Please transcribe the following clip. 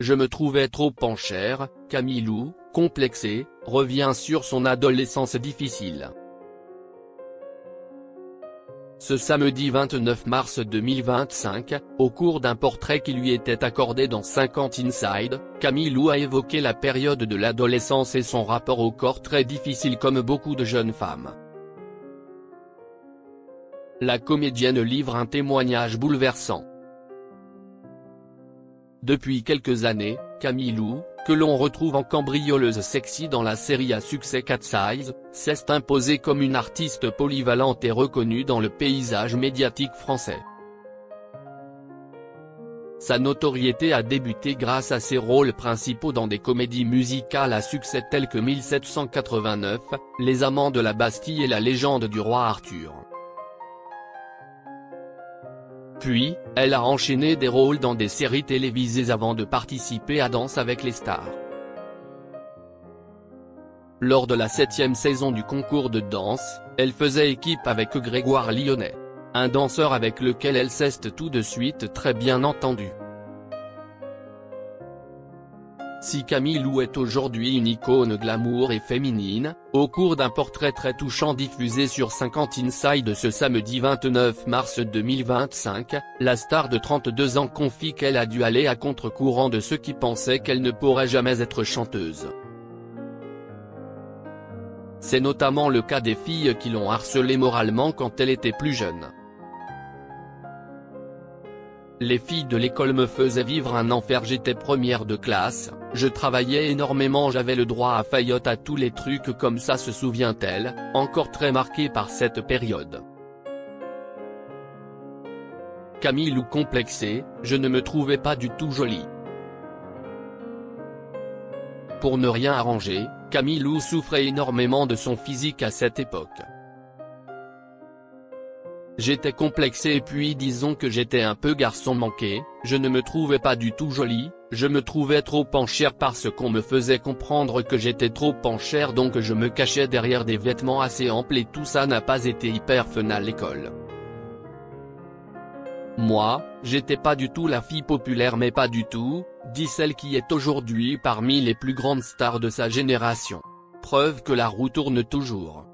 je me trouvais trop en chair. Camille Lou, complexée, revient sur son adolescence difficile. Ce samedi 29 mars 2025, au cours d'un portrait qui lui était accordé dans 50 Inside, Camille Lou a évoqué la période de l'adolescence et son rapport au corps très difficile comme beaucoup de jeunes femmes. La comédienne livre un témoignage bouleversant. Depuis quelques années, Camille Lou, que l'on retrouve en cambrioleuse sexy dans la série à succès Cat Size, s'est imposée comme une artiste polyvalente et reconnue dans le paysage médiatique français. Sa notoriété a débuté grâce à ses rôles principaux dans des comédies musicales à succès telles que 1789, Les Amants de la Bastille et La Légende du roi Arthur. Puis, elle a enchaîné des rôles dans des séries télévisées avant de participer à Danse avec les stars. Lors de la 7e saison du concours de danse, elle faisait équipe avec Grégoire Lyonnais, un danseur avec lequel elle s'est tout de suite très bien entendue. Si Camille Lou est aujourd'hui une icône glamour et féminine, au cours d'un portrait très touchant diffusé sur 50 Inside ce samedi 29 mars 2025, la star de 32 ans confie qu'elle a dû aller à contre-courant de ceux qui pensaient qu'elle ne pourrait jamais être chanteuse. C'est notamment le cas des filles qui l'ont harcelée moralement quand elle était plus jeune. Les filles de l'école me faisaient vivre un enfer, j'étais première de classe, je travaillais énormément, j'avais le droit à faillotte, à tous les trucs comme ça, se souvient-elle, encore très marquée par cette période. Camille Lou complexée, je ne me trouvais pas du tout jolie. Pour ne rien arranger, Camille Lou souffrait énormément de son physique à cette époque. J'étais complexée et puis disons que j'étais un peu garçon manqué, je ne me trouvais pas du tout jolie, je me trouvais trop en chair parce qu'on me faisait comprendre que j'étais trop en chair, donc je me cachais derrière des vêtements assez amples et tout ça n'a pas été hyper fun à l'école. Moi, j'étais pas du tout la fille populaire, mais pas du tout, dit celle qui est aujourd'hui parmi les plus grandes stars de sa génération. Preuve que la roue tourne toujours.